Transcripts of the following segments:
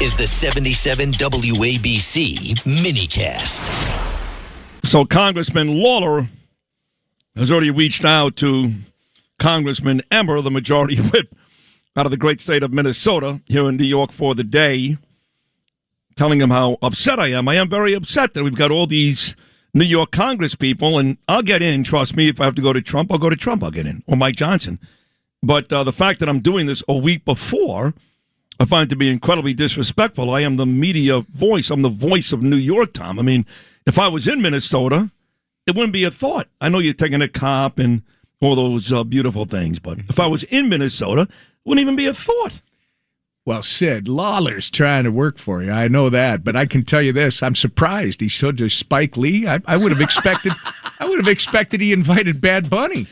is the 77 WABC minicast. So Congressman Lawler has already reached out to Congressman Emmer, the majority whip out of the great state of Minnesota, here in New York for the day, telling him how upset I am. I am very upset that we've got all these New York Congress people, and I'll get in, trust me. If I have to go to Trump, I'll go to Trump. I'll get in, or Mike Johnson. But the fact that I'm doing this a week before, I find to be incredibly disrespectful. I am the media voice. I'm the voice of New York, Tom. I mean, if I was in Minnesota, it wouldn't be a thought. I know you're taking a cop and all those beautiful things, but if I was in Minnesota, it wouldn't even be a thought. Well, Sid, Lawler's trying to work for you. I know that, but I can tell you this: I'm surprised he's so just Spike Lee. I would have expected. I would have expected he invited Bad Bunny.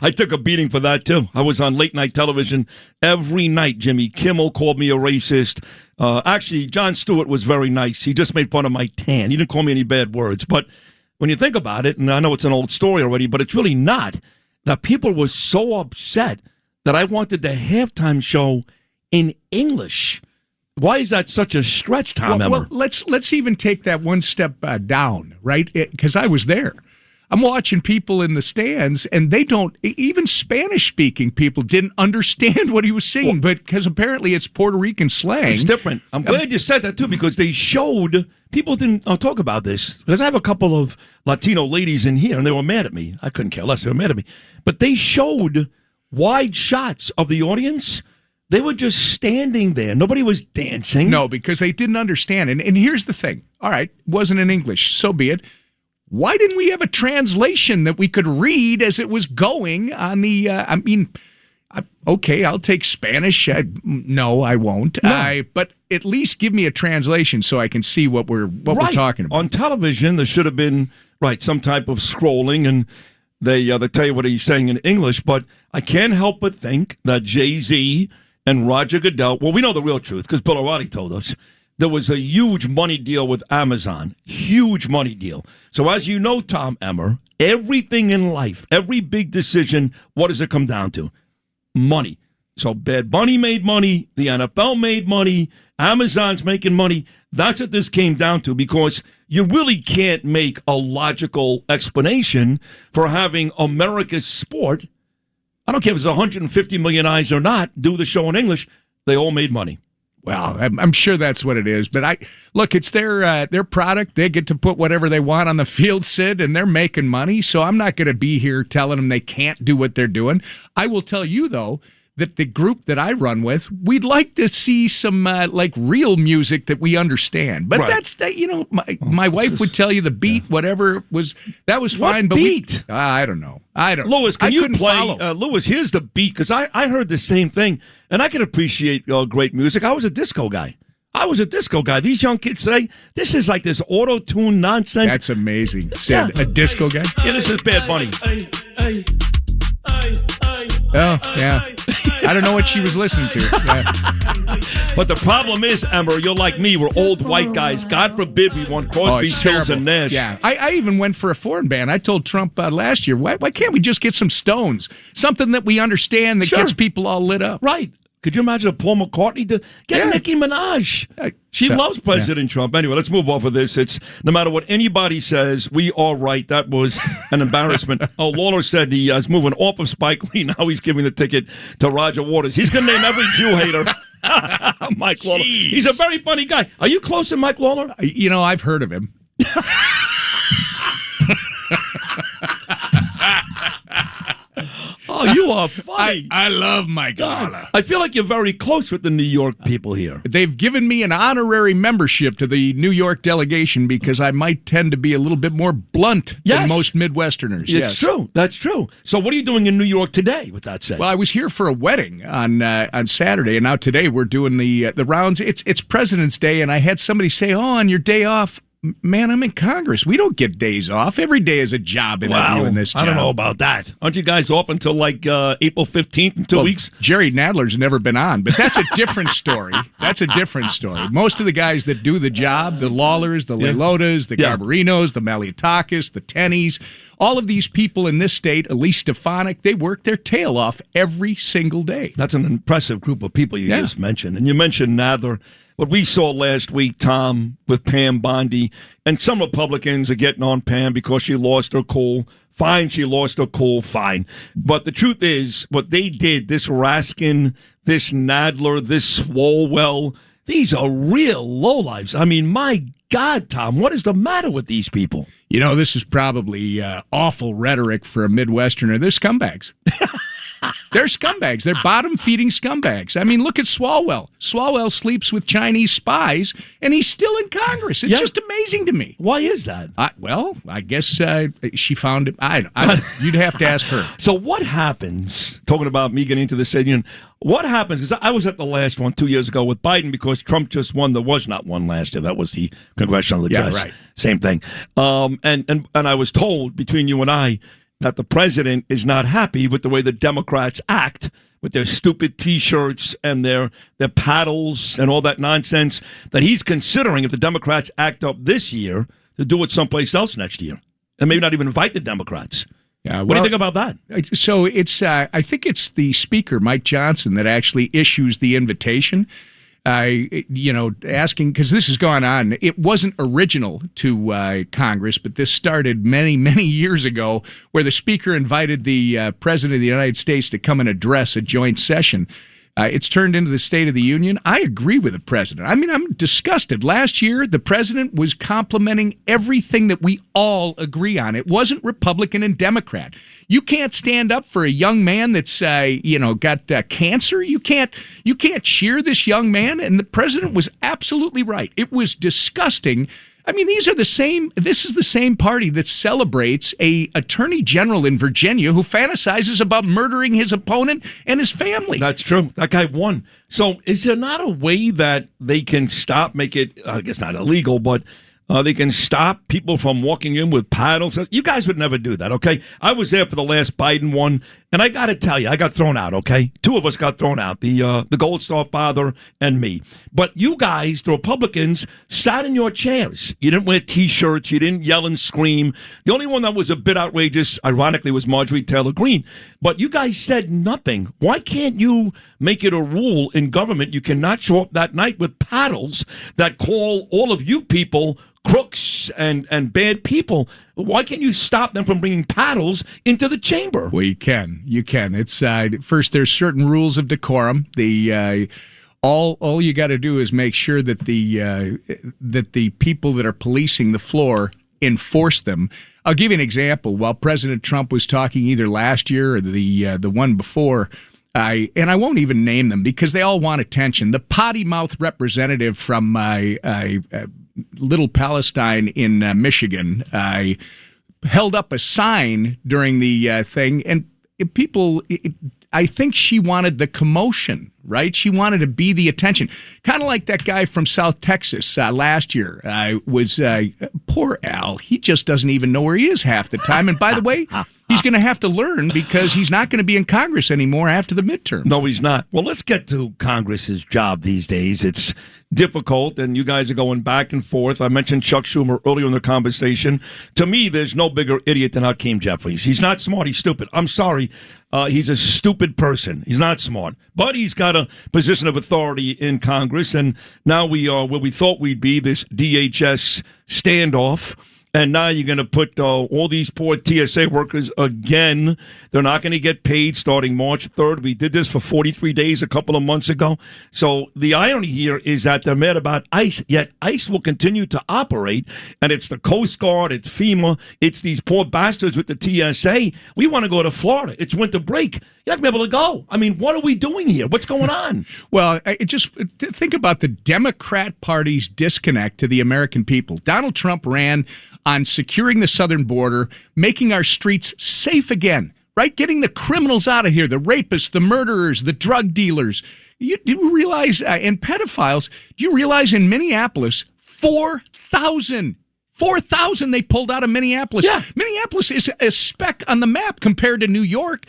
I took a beating for that, too. I was on late night television every night. Jimmy Kimmel called me a racist. Actually, Jon Stewart was very nice. He just made fun of my tan. He didn't call me any bad words. But when you think about it, and I know it's an old story already, but it's really not, that people were so upset that I wanted the halftime show in English. Why is that such a stretch, Tom Emmer? Well, let's even take that one step down, right? Because I was there. I'm watching people in the stands, and they don't, even Spanish-speaking people didn't understand what he was saying, but because apparently it's Puerto Rican slang. It's different. I'm glad you said that, too, because they showed, people didn't talk about this, because I have a couple of Latino ladies in here, and they were mad at me. I couldn't care less. They were mad at me. But they showed wide shots of the audience. They were just standing there. Nobody was dancing. No, because they didn't understand. And here's the thing. All right, wasn't in English, so be it. Why didn't we have a translation that we could read as it was going on the, okay, I'll take Spanish. No, I won't. No. But at least give me a translation so I can see what we're talking about. On television, there should have been, some type of scrolling, and they tell you what he's saying in English. But I can't help but think that Jay-Z and Roger Goodell, well, we know the real truth because Bill O'Reilly told us, there was a huge money deal with Amazon. Huge money deal. So as you know, Tom Emmer, everything in life, every big decision, what does it come down to? Money. So Bad Bunny made money, the NFL made money, Amazon's making money. That's what this came down to, because you really can't make a logical explanation for having America's sport. I don't care if it's 150 million eyes or not, do the show in English. They all made money. Well, I'm sure that's what it is. But look, it's their product. They get to put whatever they want on the field, Sid, and they're making money. So I'm not going to be here telling them they can't do what they're doing. I will tell you, though, that the group that I run with, we'd like to see some real music that we understand. But that's my wife would tell you the beat, whatever was, that was fine. What beat? I don't know. Lewis, can you play? Lewis, here's the beat, because I heard the same thing, and I can appreciate great music. I was a disco guy. These young kids today, this is like this auto-tune nonsense. That's amazing. Sid, a disco guy? Yeah, this is Bad Bunny. Oh, yeah. I don't know what she was listening to. Yeah. But the problem is, Emmer, you're like me. We're old white guys. God forbid we want Crosby, Stills, and Nash. Yeah, I even went for a foreign band. I told Trump last year, why can't we just get some Stones? Something that we understand that gets people all lit up. Right. Could you imagine if Paul McCartney get Nicki Minaj? She loves President Trump. Anyway, let's move off of this. It's no matter what anybody says, we are right. That was an embarrassment. Lawler said he is moving off of Spike Lee. Now he's giving the ticket to Roger Waters. He's going to name every Jew hater Mike Lawler. He's a very funny guy. Are you close to Mike Lawler? I've heard of him. Oh, you are funny. I love Mike Lawler. I feel like you're very close with the New York people here. They've given me an honorary membership to the New York delegation because I might tend to be a little bit more blunt than most Midwesterners. It's true. That's true. So what are you doing in New York today, with that said? Well, I was here for a wedding on Saturday, and now today we're doing the rounds. It's President's Day, and I had somebody say, on your day off, man, I'm in Congress. We don't get days off. Every day is a job interview in this job. I don't know about that. Aren't you guys off until like April 15th in 2 weeks? Jerry Nadler's never been on, but that's a different story. That's a different story. Most of the guys that do the job, the Lawlers, the Lelotas, the Garbarinos, the Malliotakis, the Tennys, all of these people in this state, Elise Stefanik, they work their tail off every single day. That's an impressive group of people you just mentioned. And you mentioned Nadler. What we saw last week, Tom, with Pam Bondi, and some Republicans are getting on Pam because she lost her cool. Fine, she lost her cool, fine. But the truth is, what they did, this Raskin, this Nadler, this Swalwell, these are real lowlifes. I mean, my God, Tom, what is the matter with these people? You know, this is probably awful rhetoric for a Midwesterner. They're scumbags. They're scumbags. They're bottom-feeding scumbags. I mean, look at Swalwell. Swalwell sleeps with Chinese spies, and he's still in Congress. It's just amazing to me. Why is that? I guess she found it. You'd have to ask her. So what happens, talking about me getting into the State Union, what happens, because I was at the last one 2 years ago with Biden because Trump just won. There was not one last year. That was the congressional address. Yeah, right. Same thing. And I was told, between you and I, that the president is not happy with the way the Democrats act with their stupid T-shirts and their paddles and all that nonsense, that he's considering, if the Democrats act up this year, to do it someplace else next year and maybe not even invite the Democrats. Yeah, what do you think about that? So it's I think it's the Speaker, Mike Johnson, that actually issues the invitation. Asking, because this has gone on. It wasn't original to Congress, but this started many, many years ago, where the Speaker invited the President of the United States to come and address a joint session. It's turned into the State of the Union. I agree with the President. I mean, I'm disgusted. Last year, the President was complimenting everything that we all agree on. It wasn't Republican and Democrat. You can't stand up for a young man that's, got cancer. You can't cheer this young man. And the President was absolutely right. It was disgusting. I mean, this is the same party that celebrates a attorney general in Virginia who fantasizes about murdering his opponent and his family. That's true. That guy won. So is there not a way that they can make it, I guess not illegal, but they can stop people from walking in with paddles? You guys would never do that, okay? I was there for the last Biden one, and I got to tell you, I got thrown out, okay? Two of us got thrown out, the Gold Star father and me. But you guys, the Republicans, sat in your chairs. You didn't wear T-shirts. You didn't yell and scream. The only one that was a bit outrageous, ironically, was Marjorie Taylor Greene. But you guys said nothing. Why can't you make it a rule in government you cannot show up that night with paddles that call all of you people crooks and bad people? Why can't you stop them from bringing paddles into the chamber? Well, you can. It's first, there's certain rules of decorum. All you got to do is make sure that the people that are policing the floor enforce them. I'll give you an example. While President Trump was talking either last year or the one before, I won't even name them because they all want attention. The potty mouth representative from Little Palestine in Michigan held up a sign during the thing, and people, I think she wanted the commotion, right? She wanted to be the attention. Kind of like that guy from South Texas last year. Poor Al. He just doesn't even know where he is half the time. And by the way, he's going to have to learn because he's not going to be in Congress anymore after the midterm. No, he's not. Well, let's get to Congress's job these days. It's difficult, and you guys are going back and forth. I mentioned Chuck Schumer earlier in the conversation. To me, there's no bigger idiot than Hakeem Jeffries. He's not smart. He's stupid. I'm sorry. He's a stupid person. He's not smart. But he's got a position of authority in Congress, and now we are where we thought we'd be, this DHS standoff. And now you're going to put all these poor TSA workers again. They're not going to get paid starting March 3rd. We did this for 43 days a couple of months ago. So the irony here is that they're mad about ICE, yet ICE will continue to operate. And it's the Coast Guard, it's FEMA, it's these poor bastards with the TSA. We want to go to Florida. It's winter break. You have to be able to go. I mean, what are we doing here? What's going on? Well, just think about the Democrat Party's disconnect to the American people. Donald Trump ran on securing the southern border, making our streets safe again, right? Getting the criminals out of here, the rapists, the murderers, the drug dealers. Do you realize, and pedophiles, do you realize in Minneapolis, 4,000 4,000 they pulled out of Minneapolis. Yeah. Minneapolis is a speck on the map compared to New York.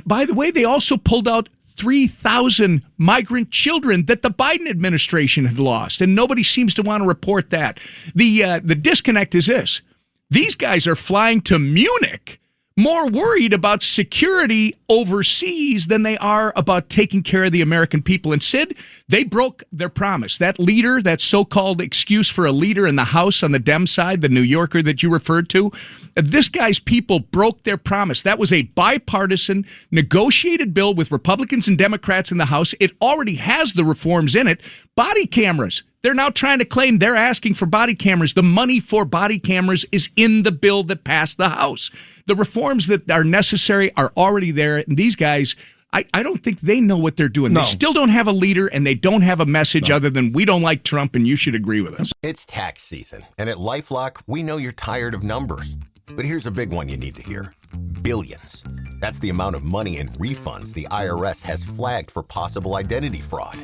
By the way, they also pulled out 3,000 migrant children that the Biden administration had lost, and nobody seems to want to report that. The disconnect is this. These guys are flying to Munich more worried about security overseas than they are about taking care of the American people. And Sid, they broke their promise. That leader, that so-called excuse for a leader in the House on the Dem side, the New Yorker that you referred to, this guy's people broke their promise. That was a bipartisan, negotiated bill with Republicans and Democrats in the House. It already has the reforms in it. Body cameras. They're now trying to claim they're asking for body cameras. The money for body cameras is in the bill that passed the House. The reforms that are necessary are already there. And these guys, I don't think they know what they're doing. No. They still don't have a leader, and they don't have a message other than we don't like Trump and you should agree with us. It's tax season, and at LifeLock, we know you're tired of numbers. But here's a big one you need to hear. Billions. That's the amount of money in refunds the IRS has flagged for possible identity fraud.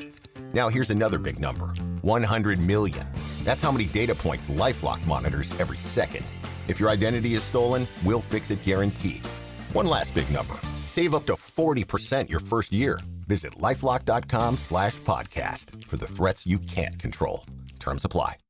Now here's another big number, 100 million. That's how many data points LifeLock monitors every second. If your identity is stolen, we'll fix it guaranteed. One last big number, save up to 40% your first year. Visit LifeLock.com/podcast for the threats you can't control. Terms apply.